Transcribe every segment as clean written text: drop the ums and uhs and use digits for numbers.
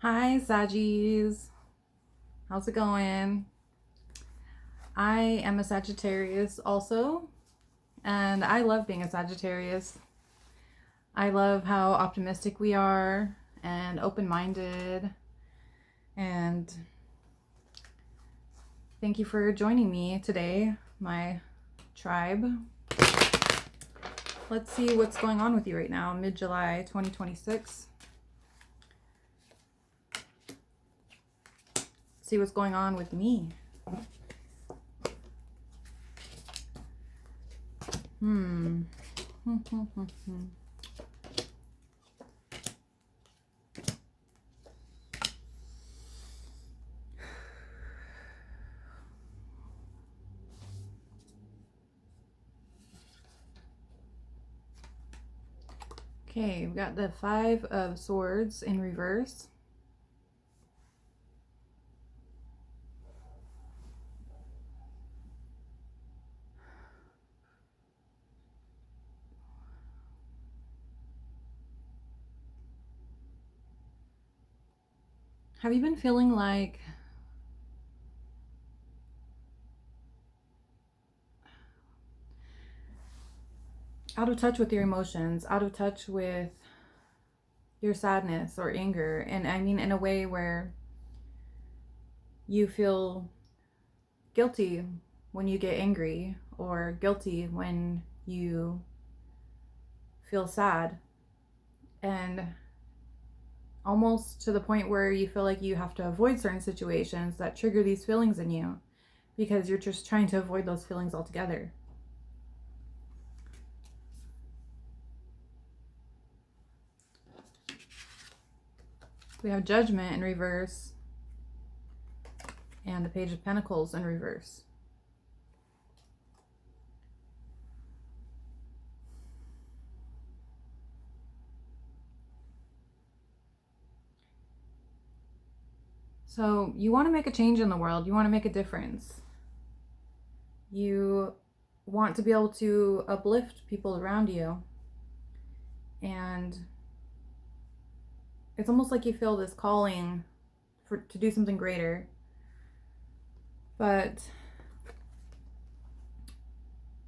Hi, Saggies. How's it going? I am a Sagittarius also, and I love being a Sagittarius. I love how optimistic we are and open minded. And thank you for joining me today, my tribe. Let's see what's going on with you right now, mid July 2026. See what's going on with me. Okay, we got the Five of Swords in reverse. Have you been feeling like out of touch with your emotions, out of touch with your sadness or anger? And I mean, in a way where you feel guilty when you get angry, or guilty when you feel sad, and almost to the point where you feel like you have to avoid certain situations that trigger these feelings in you because you're just trying to avoid those feelings altogether. We have Judgment in reverse and the Page of Pentacles in reverse. So you want to make a change in the world. You want to make a difference. You want to be able to uplift people around you. And it's almost like you feel this calling to do something greater. But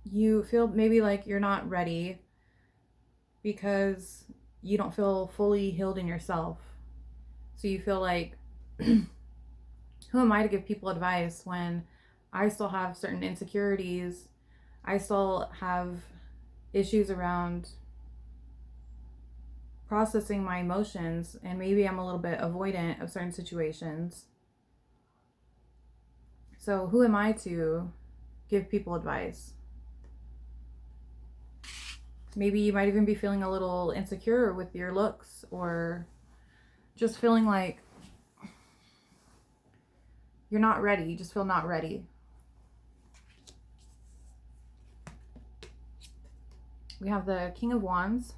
you feel maybe like you're not ready because you don't feel fully healed in yourself. So you feel like, who am I to give people advice when I still have certain insecurities? I still have issues around processing my emotions, and maybe I'm a little bit avoidant of certain situations. So who am I to give people advice? Maybe you might even be feeling a little insecure with your looks, or just feeling like you're not ready. You just feel not ready. We have the King of Wands.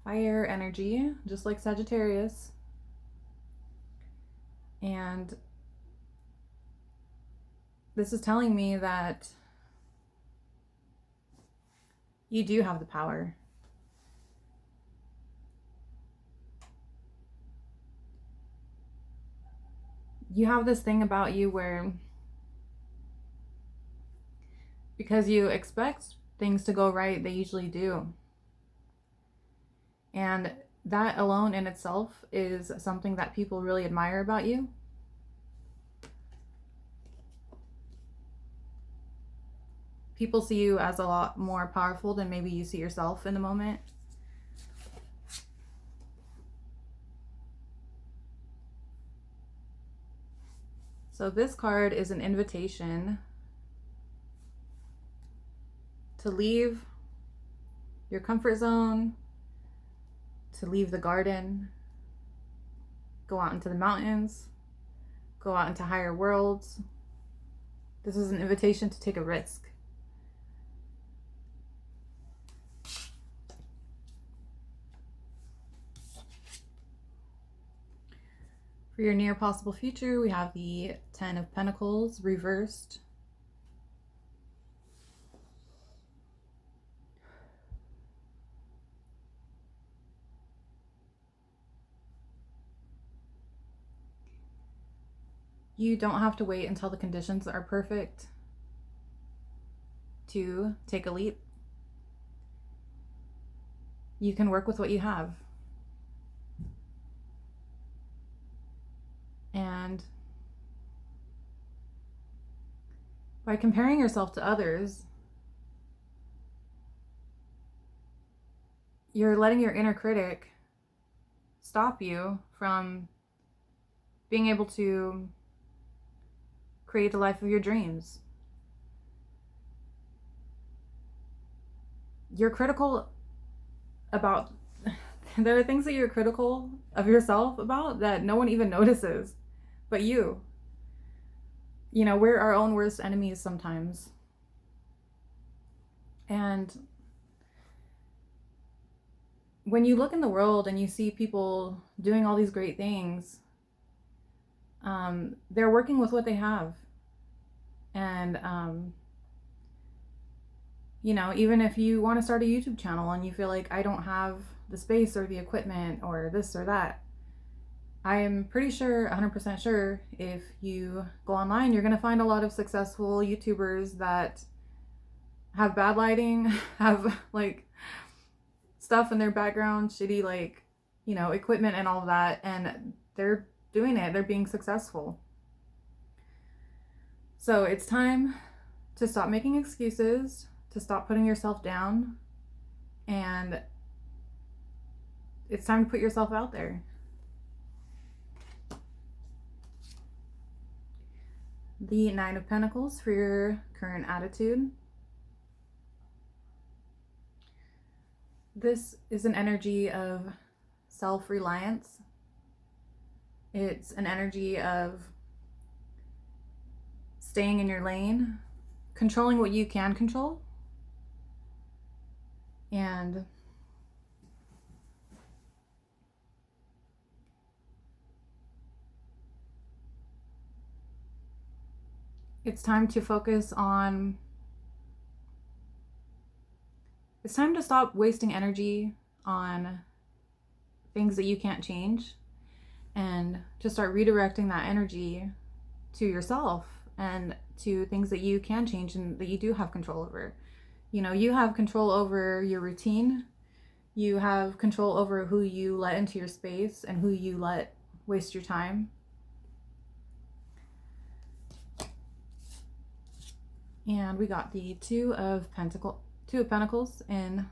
Fire energy, just like Sagittarius. And this is telling me that you do have the power. You have this thing about you where, because you expect things to go right, they usually do. And that alone in itself is something that people really admire about you. People see you as a lot more powerful than maybe you see yourself in the moment. So this card is an invitation to leave your comfort zone, to leave the garden, go out into the mountains, go out into higher worlds. This is an invitation to take a risk. For your near possible future, we have the Ten of Pentacles reversed. You don't have to wait until the conditions are perfect to take a leap. You can work with what you have. And by comparing yourself to others, you're letting your inner critic stop you from being able to create the life of your dreams. You're critical about, there are things that you're critical of yourself about that no one even notices but you. You know, we're our own worst enemies sometimes. And when you look in the world and you see people doing all these great things, they're working with what they have. And, you know, even if you want to start a YouTube channel and you feel like, I don't have the space or the equipment or this or that, I am pretty sure, 100% sure, if you go online, you're going to find a lot of successful YouTubers that have bad lighting, have like stuff in their background, shitty, like, you know, equipment and all of that, and they're doing it. They're being successful. So it's time to stop making excuses, to stop putting yourself down, and it's time to put yourself out there. The Nine of Pentacles for your current attitude. This is an energy of self-reliance. It's an energy of staying in your lane, controlling what you can control, and it's time to focus on, it's time to stop wasting energy on things that you can't change and to start redirecting that energy to yourself and to things that you can change and that you do have control over. You know, you have control over your routine. You have control over who you let into your space and who you let waste your time. And we got the Two of Pentacles in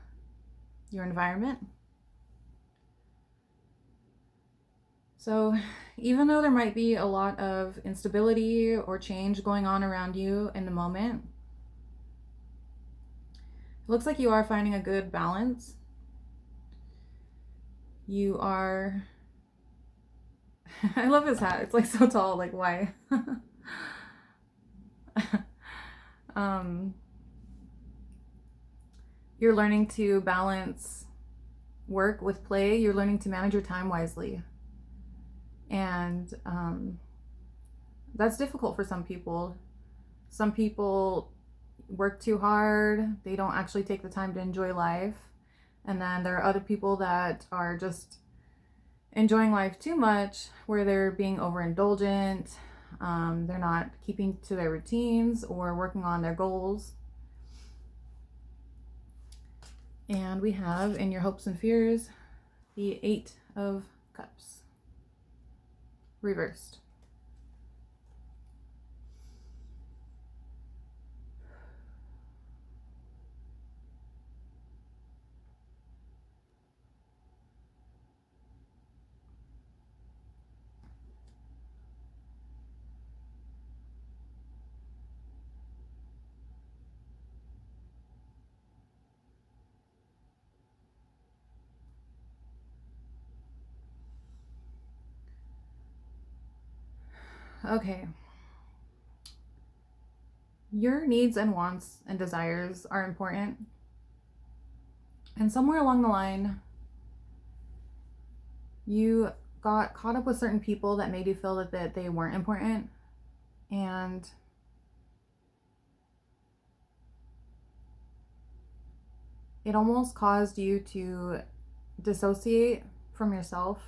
your environment. So even though there might be a lot of instability or change going on around you in the moment, it looks like you are finding a good balance. You are, I love his hat. It's like so tall, like why? You're learning to balance work with play. You're learning to manage your time wisely. And that's difficult for some people. Some people work too hard. They don't actually take the time to enjoy life. And then there are other people that are just enjoying life too much, where they're being overindulgent. They're not keeping to their routines or working on their goals. And we have in your hopes and fears the Eight of Cups reversed. Okay. Your needs and wants and desires are important. And somewhere along the line, you got caught up with certain people that made you feel that they weren't important. And it almost caused you to dissociate from yourself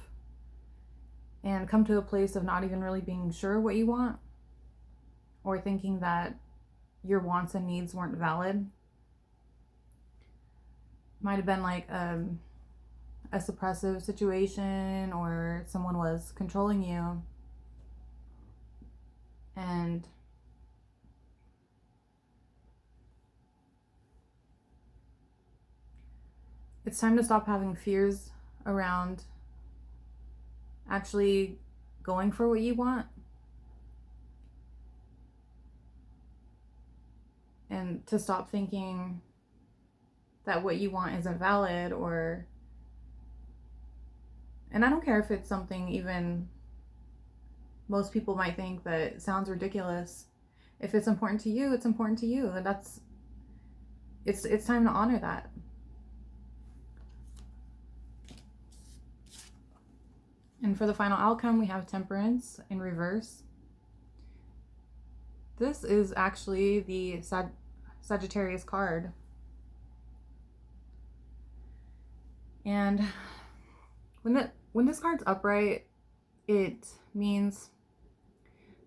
and come to a place of not even really being sure what you want. or thinking that your wants and needs weren't valid. Might have been like a suppressive situation, or someone was controlling you. And it's time to stop having fears around actually going for what you want. And to stop thinking that what you want isn't valid, or, and I don't care if it's something even most people might think that sounds ridiculous. If it's important to you, it's important to you. And it's time to honor that. And for the final outcome, we have Temperance in reverse. This is actually the Sagittarius card. And when this card's upright, it means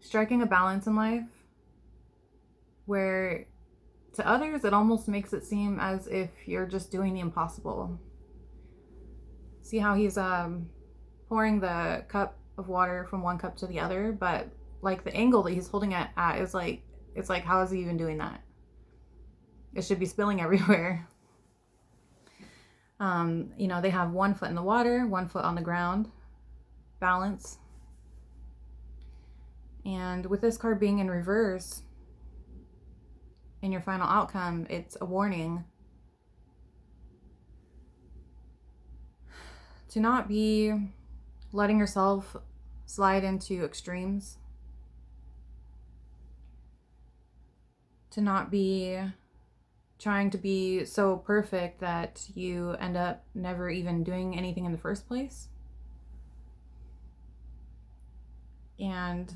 striking a balance in life where to others it almost makes it seem as if you're just doing the impossible. See how he's pouring the cup of water from one cup to the other, but like the angle that he's holding it at is like, it's like, how is he even doing that? It should be spilling everywhere. You know, they have one foot in the water, one foot on the ground, balance. And with this card being in reverse, in your final outcome, it's a warning to not be letting yourself slide into extremes, to not be trying to be so perfect that you end up never even doing anything in the first place. And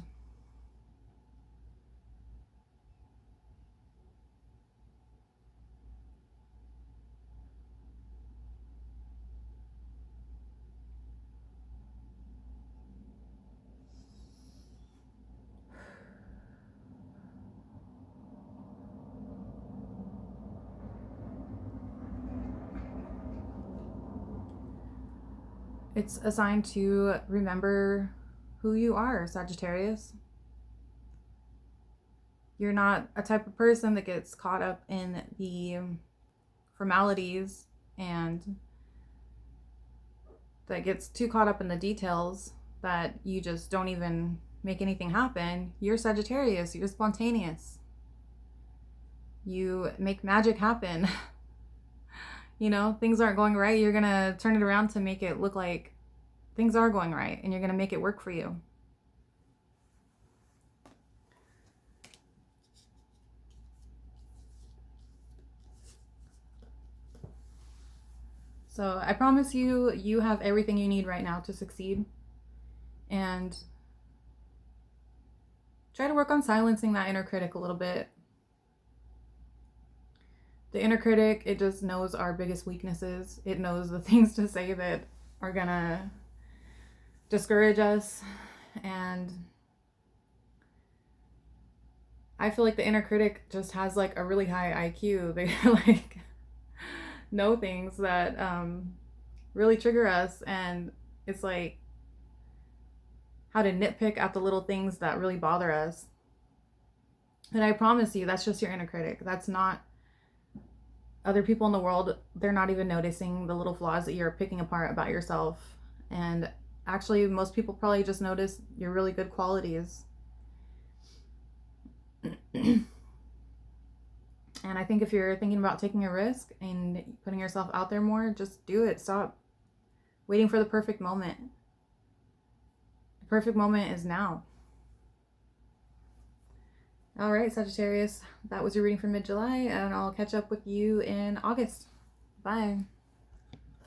it's a sign to remember who you are, Sagittarius. You're not a type of person that gets caught up in the formalities and that gets too caught up in the details that you just don't even make anything happen. You're Sagittarius. You're spontaneous. You make magic happen. You know, things aren't going right. You're going to turn it around to make it look like things are going right, and you're going to make it work for you. So I promise you, you have everything you need right now to succeed. And try to work on silencing that inner critic a little bit. The inner critic, it just knows our biggest weaknesses. It knows the things to say that are gonna discourage us. And I feel like the inner critic just has like a really high IQ. They like know things that really trigger us, and it's like how to nitpick at the little things that really bother us. And I promise you, that's just your inner critic. That's not other people in the world. They're not even noticing the little flaws that you're picking apart about yourself. And actually, most people probably just notice your really good qualities. And I think if you're thinking about taking a risk and putting yourself out there more, just do it. Stop waiting for the perfect moment. The perfect moment is now. All right, Sagittarius, that was your reading for mid-July, and I'll catch up with you in August. Bye.